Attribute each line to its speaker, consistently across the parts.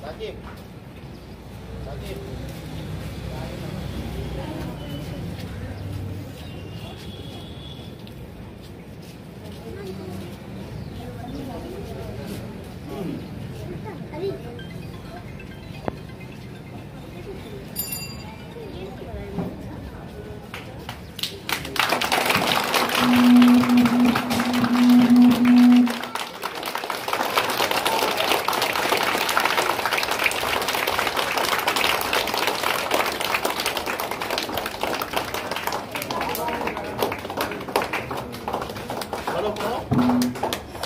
Speaker 1: Sakit. Sakit.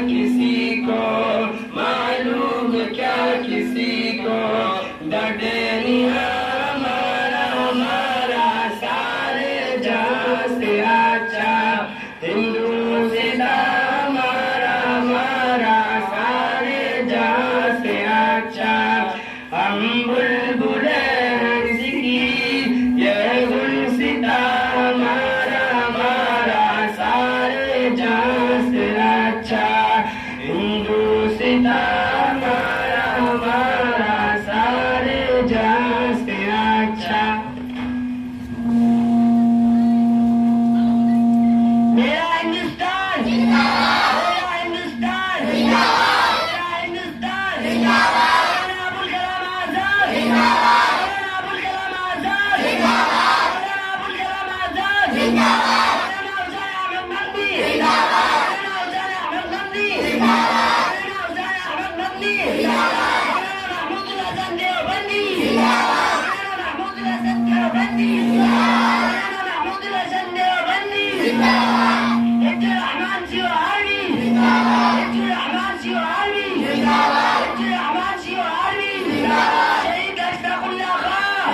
Speaker 2: کسی کو معلوم کیا کسی کو درد ہمارا ہمارا سارے جہاں سے اچھا ہندوستان ہمارا ہمارا سارے جہاں سے اچھا ہم بلبل ذکی یہ گلستہ ہمارا ہمارا سارے جہاں سے اچھا ہندوستان ہمارا ہمارا سارے جہاں سے اچھا میرا ہندوستان میرا ہندوستان میرا ہندوستان مولانا ابوالکلام آزاد مولانا ابوالکلام آزاد مولانا ابوالکلام آزاد مولانا حسین احمد مدنی مولانا حسین احمد مدنی مولانا حسین احمد مدنی مولانا محمود الحسن دیوبندی مولانا محمود الحسن دیوبندی مولانا محمود الحسن دیوبندی حفظ الرحمن سیوہاروی حفظ الرحمن سیوہاروی حفظ الرحمن سیوہاروی شہید اشفاق اللہ خان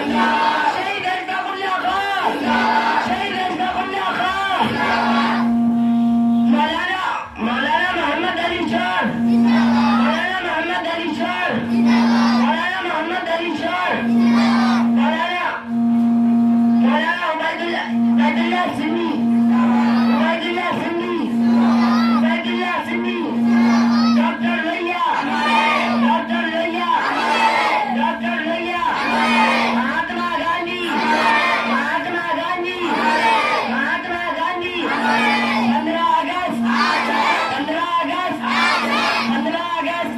Speaker 2: شہید اشفاق اللہ خان شہید اشفاق اللہ خان مولانا محمد علی شاہ مولانا محمد علی شاہ مولانا محمد علی شاہ مولانا عبید اللہ سندھی عبید اللہ سندھی عبید اللہ سندھی ڈاکٹر لوہیا ڈاکٹر لوہیا ڈاکٹر لوہیا مہاتما گاندھی مہاتما گاندھی مہاتما گاندھی 15 اگست 15 اگست 15 اگست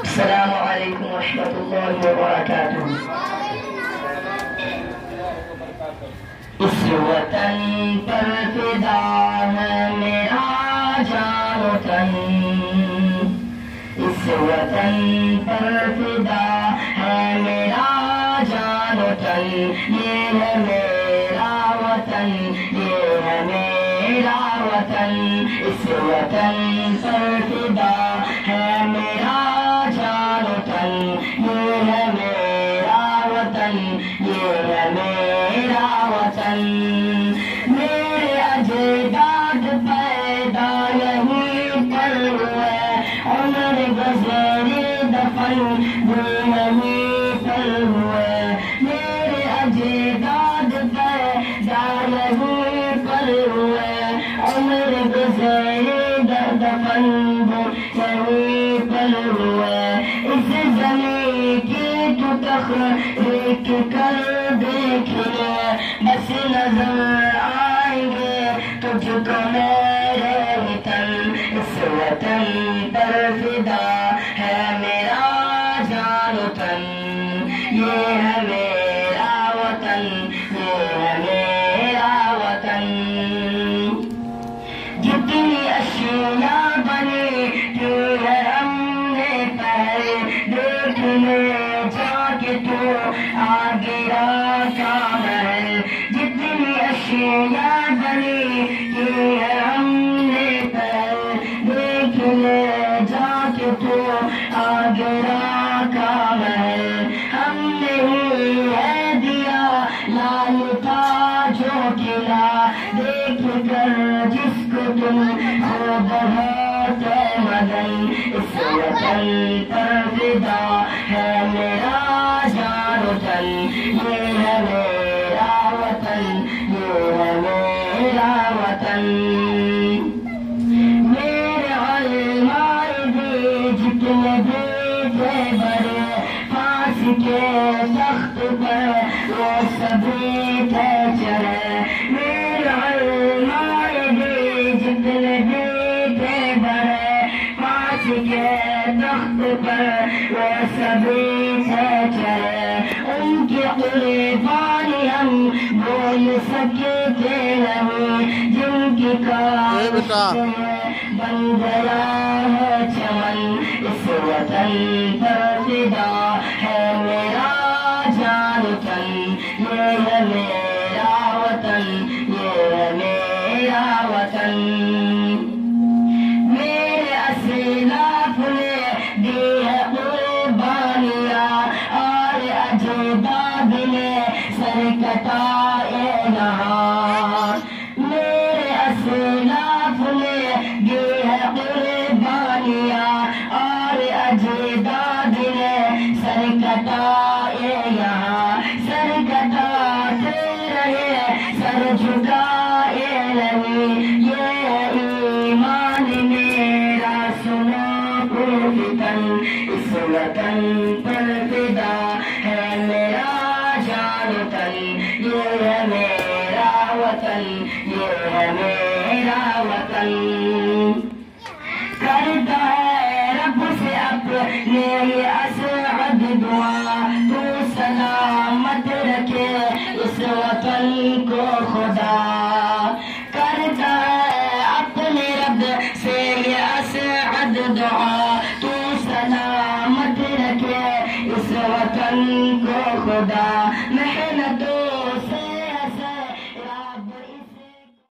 Speaker 2: السلام علیکم ورحمۃ اللہ وبرکاتہ اس وطن پر فدا ہے میرا جان و تن اس وطن پر فدا ہے میرا جان و تن یہ ہے میرا وطن یہ ہے میرا وطن اس وطن پر فدا ہے میرا جان و تن یہ ہے میرا وطن یہ ہے میرا وطن میرے اجداد پیدا یہیں پر ہوئے عمر گزرے دفن بھی یہیں پر ہوئے میرے اجداد پیدا یہیں پر ہوئے عمر گزرے دفن بھی یہیں پر ہوئے اس زمین کی تو تخلیق کر دیکھ لے بس نظر آئیں گے تجھ کو میرے وطن اس وطن پر فدا ہے میرا جان و تن یہ ہے میرا وطن یہ ہے میرا وطن جتنی اشیاء بنی کی ہے ہم نے پہلے دیکھ لے جا کے تو آگرہ کا محل جتنی اشیاء بنی کی ہے ہم نے پہلے دیکھ لے جا کے تو آگرہ کا محل ہم نے ہی ہے دیا لال تاجوں قلعہ دیکھ کر جس کو تم ہو بہت مدن اس وطن پر فدا ہے میرا جان و تن یہ ہے میرا وطن یہ ہے میرا وطن میرے علماء بھی جتنے بھی تھے بڑے پاس کے تخت پر وہ سبھی تھے چڑھے میرے علماء بھی جتنے بھی تھے بڑے پاس کے تخت پر وہ سبھی تھے چڑھے ان کی قربانی ہم بول سکتے نہیں جن کی کاشت بن گیا ہے چمن اس وطن پر فدا ہے میرا کٹائے یہاں میرے اسلاف نے دی ہے قربانیاں اور اجداد نے سر کٹائے یہاں سر کٹاتے رہے سر جھکائے رہے یہ ایمان میرا سنو فتن اس وطن پر فدا ہے میرا جان تن یہ ہے میرا وطن یہ ہے میرا وطن کرتا ہے رب سے اپنے یہ اسعد دعا تو سلامت رکھے اس وطن کو خدا کرتا ہے اپنے رب سے یہ اسعد دعا تو سلامت رکھے اس وطن کو خدا